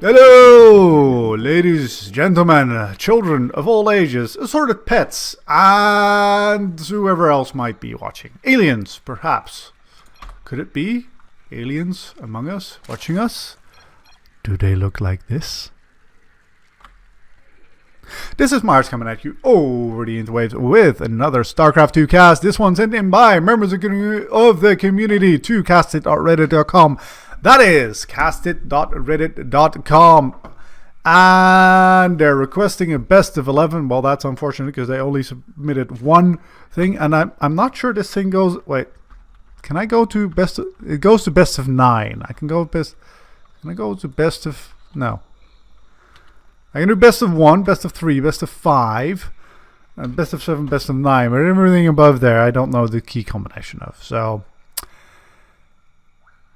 Hello, ladies, gentlemen, children of all ages, assorted pets, and whoever else might be watching. Aliens, perhaps. Could it be aliens among us, watching us? Do they look like this? This is Mars coming at you over the interwaves with another StarCraft 2 cast. This one sent in by members of the community to castit.reddit.com. That is castit.reddit.com. And they're requesting a best of 11. Well, that's unfortunate because they only submitted one thing. And I'm not sure this thing goes... Wait. Can I go to best of... It goes to best of 9. I can go best... Can I go to best of... No. I can do best of 1, best of 3, best of 5. And best of 7, best of 9. But everything above there, I don't know the key combination of. So...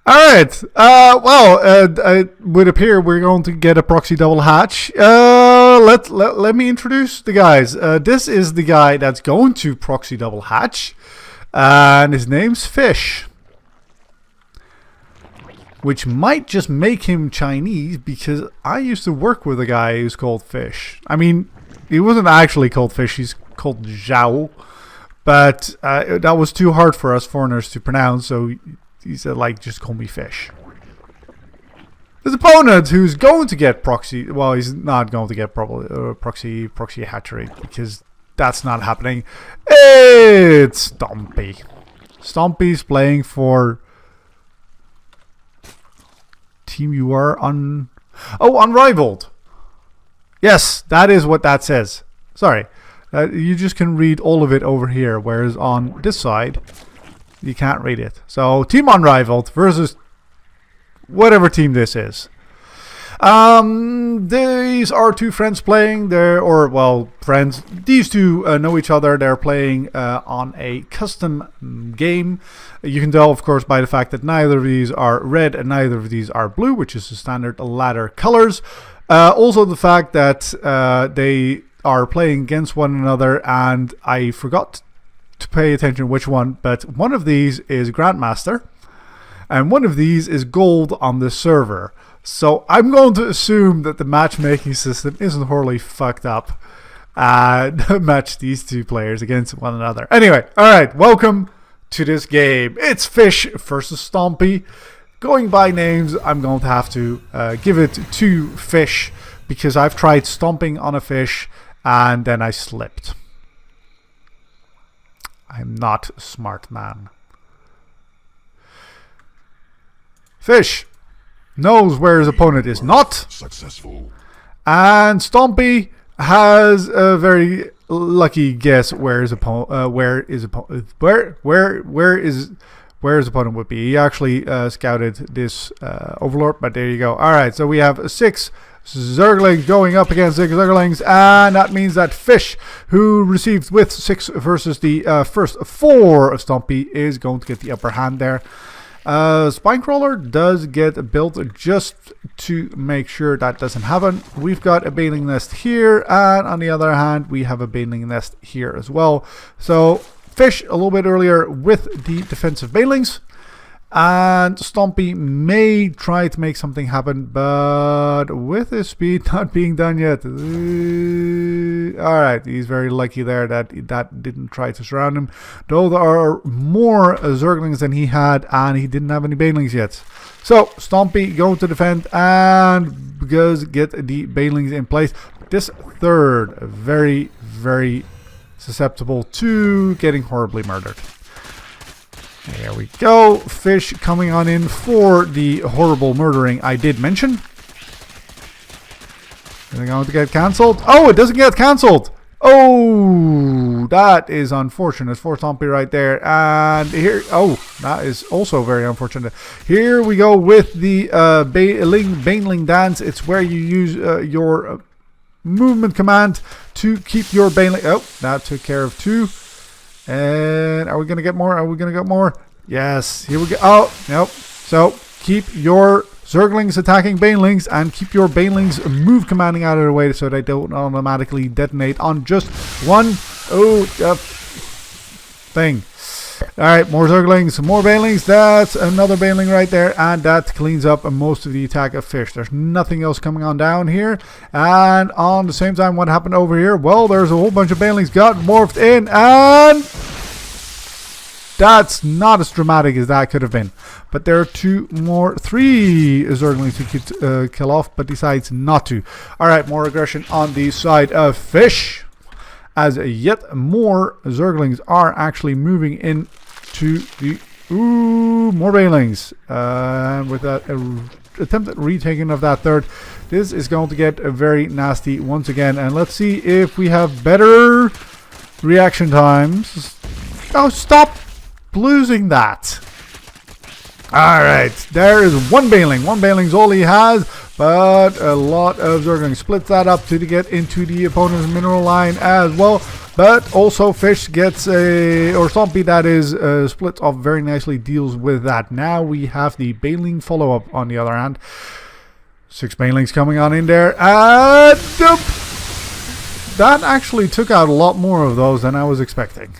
Alright, it would appear we're going to get a proxy double hatch. Let me introduce the guys. This is the guy that's going to proxy double hatch. And his name's Fish. Which might just make him Chinese because I used to work with a guy who's called Fish. I mean, he wasn't actually called Fish, he's called Zhao. But that was too hard for us foreigners to pronounce, so... He said, like, just call me Fish. His opponent, who's going to get proxy... Well, he's not going to get proxy hatchery, because that's not happening. It's Stompy. Stompy's playing for... Team you are on... Oh, Unrivaled. Yes, that is what that says. Sorry. You just can read all of it over here, whereas on this side... You can't read it. So, Team Unrivaled versus whatever team this is. These are two friends playing. Friends. These two know each other. They're playing on a custom game. You can tell, of course, by the fact that neither of these are red and neither of these are blue, which is the standard ladder colors. Also, the fact that they are playing against one another, and I forgot to pay attention which one, but one of these is Grandmaster and one of these is Gold on the server. So I'm going to assume that the matchmaking system isn't horribly fucked up to match these two players against one another. Anyway, alright, welcome to this game. It's Fish versus Stompy. Going by names, I'm going to have to give it to Fish because I've tried stomping on a fish and then I slipped. I'm not a smart man. Fish knows where his opponent is not successful, and Stompy has a very lucky guess where his opponent would be. He actually scouted this Overlord, but there you go. All right, so we have 6 Zerglings going up against 6 Zerglings, and that means that Fish, who received with 6 versus the first 4 of Stompy, is going to get the upper hand there. Spinecrawler does get built just to make sure that doesn't happen. We've got a Baneling Nest here, and on the other hand, we have a Baneling Nest here as well. So Fish a little bit earlier with the defensive Banelings. And Stompy may try to make something happen, but with his speed not being done yet. Alright, he's very lucky there that didn't try to surround him. Though there are more Zerglings than he had, and he didn't have any Banelings yet. So, Stompy going to defend and does get the Banelings in place. This third, very, very susceptible to getting horribly murdered. There we go. Fish coming on in for the horrible murdering I did mention. Is it going to get cancelled? Oh, it doesn't get cancelled. Oh, that is unfortunate for Stompy right there. And here, oh, that is also very unfortunate. Here we go with the Baneling Dance. It's where you use your movement command to keep your Baneling. Oh, that took care of 2. And are we going to get more? Are we going to get more? Yes. Here we go. Oh, nope. So keep your Zerglings attacking Banelings and keep your Banelings move commanding out of the way so they don't automatically detonate on just one thing. Alright, more Zerglings, more Banelings. That's another Baneling right there. And that cleans up most of the attack of fish. There's nothing else coming on down here. And on the same time, what happened over here? Well, there's a whole bunch of Banelings got morphed in. And that's not as dramatic as that could have been. But there are three Zerglings who could kill off, but decides not to. Alright, more aggression on the side of fish, as yet more Zerglings are actually moving in to the... Ooh, more Banelings. With that attempted retaking of that third, this is going to get very nasty once again. And let's see if we have better reaction times. Oh, stop losing that. Alright, there is one Baneling. One Baneling's all he has, but a lot of Zerglings. Splits that up to get into the opponent's mineral line as well. But also fish gets or Stompy, that is, splits off very nicely, deals with that. Now we have the Baneling follow-up on the other hand. 6 Banelings coming on in there. And that actually took out a lot more of those than I was expecting.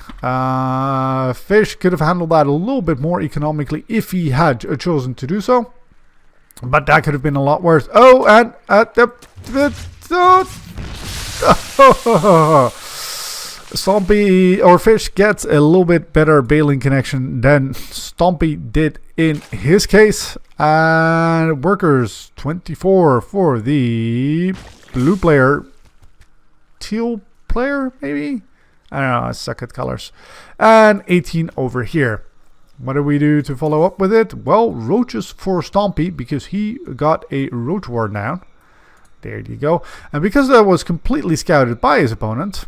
Fish could have handled that a little bit more economically if he had chosen to do so. But that could have been a lot worse. Oh, and Stompy or Fish gets a little bit better bailing connection than Stompy did in his case. And workers 24 for the blue player. Teal player, maybe? I don't know, I suck at colors. And 18 over here. What do we do to follow up with it? Well, roaches for Stompy, because he got a roach ward down. There you go. And because that was completely scouted by his opponent,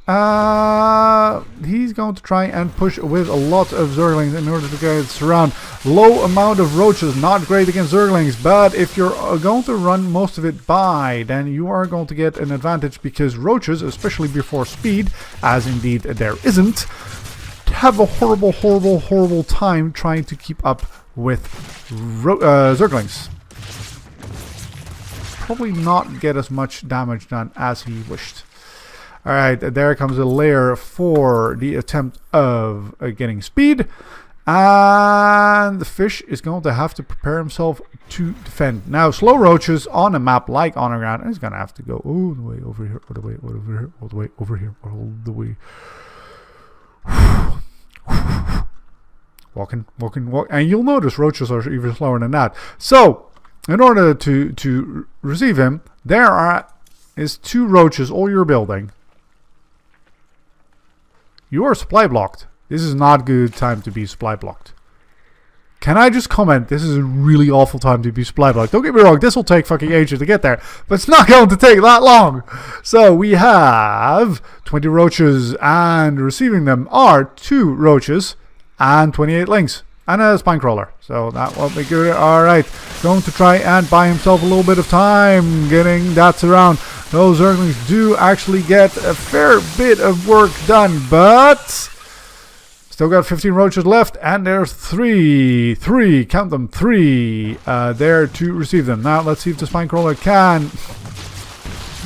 he's going to try and push with a lot of Zerglings in order to get surround. Low amount of roaches, not great against Zerglings, but if you're going to run most of it by, then you are going to get an advantage, because roaches, especially before speed, as indeed there isn't, have a horrible time trying to keep up with Zerglings. Probably not get as much damage done as he wished. Alright, there comes a layer for the attempt of getting speed. And the fish is going to have to prepare himself to defend. Now, slow roaches on a map like Honorgrounds is going to have to go all the way over here, all the way over here, all the way over here, all the way. Walking. And you'll notice roaches are even slower than that. So, in order to receive him, there is 2 roaches all you're building. You are supply blocked. This is not a good time to be supply blocked. Can I just comment? This is a really awful time to be supply blocked. Don't get me wrong, this will take fucking ages to get there, but it's not going to take that long. So we have 20 roaches, and receiving them are 2 roaches and 28 links and a spine crawler. So that will be good. Alright, going to try and buy himself a little bit of time getting that around. Those Zerglings do actually get a fair bit of work done, but still got 15 roaches left, and there's 3, count them, 3 there to receive them. Now let's see if the spine crawler can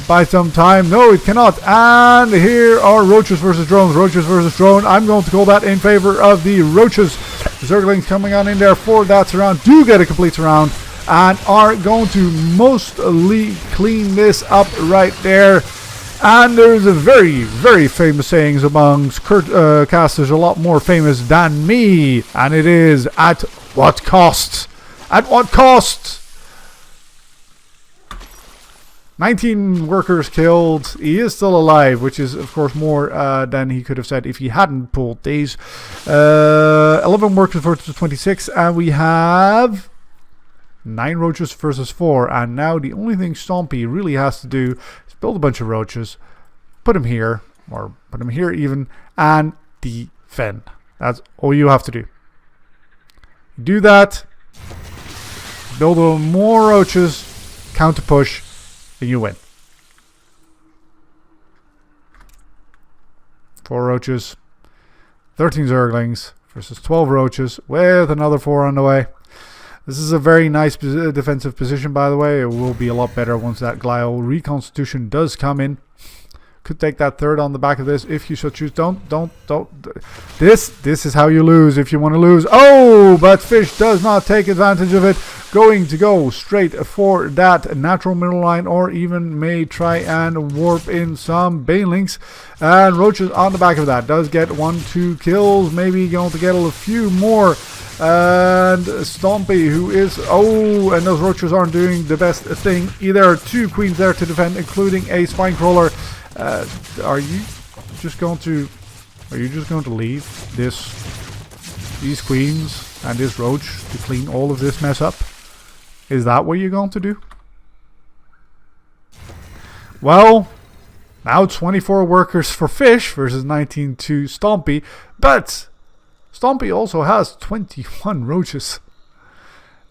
buy some time. No, it cannot. And here are roaches versus drones. Roaches versus drone. I'm going to call that in favor of the roaches. Zerglings coming on in there for that surround. Do get a complete surround. And are going to mostly clean this up right there. And there's a very famous sayings amongst casters, a lot more famous than me. And it is, at what cost? At what cost? 19 workers killed. He is still alive, which is of course more than he could have said if he hadn't pulled these. 11 workers versus 26, and we have 9 roaches versus 4. And now the only thing Stompy really has to do is build a bunch of roaches, put them here, or put them here even, and defend. That's all you have to do. Do that, build more roaches, counter push, and you win. 4 roaches, 13 Zerglings versus 12 roaches with another 4 on the way. This is a very nice defensive position, by the way. It will be a lot better once that glial reconstitution does come in. Could take that third on the back of this if you so choose. Don't. This is how you lose if you want to lose. Oh, but Fish does not take advantage of it. Going to go straight for that natural middle line, or even may try and warp in some banelings. And Roaches on the back of that does get 1-2 kills. Maybe going to get a few more. And Stompy, who is... Oh, and those Roaches aren't doing the best thing either. 2 queens there to defend, including a spine crawler. Are you just going to leave these queens and this roach to clean all of this mess up? Is that what you're going to do? Well, now 24 workers for Fish versus 19 to Stompy, but Stompy also has 21 roaches.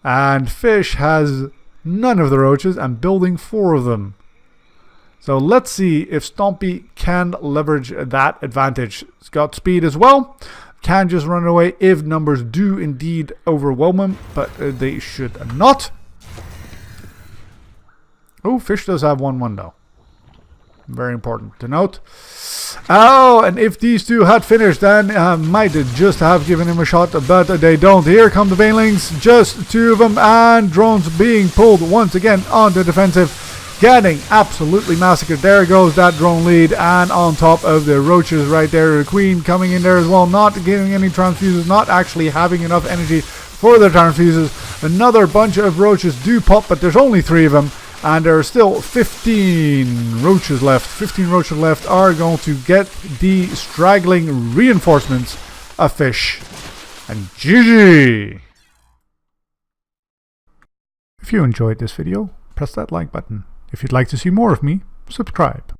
And Fish has none of the roaches and building 4 of them. So let's see if Stompy can leverage that advantage. It's got speed as well. Can just run away if numbers do indeed overwhelm him, but they should not. Oh, Fish does have 1-1 though. Very important to note. Oh, and if these two had finished, then might just have given him a shot, but they don't. Here come the banelings, just 2 of them, and drones being pulled once again on the defensive. Getting absolutely massacred. There goes that drone lead, and on top of the roaches right there, the queen coming in there as well, not getting any transfuses, not actually having enough energy for the transfuses. Another bunch of roaches do pop, but there's only 3 of them, and there are still 15 roaches left. 15 roaches left are going to get the straggling reinforcements of Fish. And GG! If you enjoyed this video, press that like button. If you'd like to see more of me, subscribe.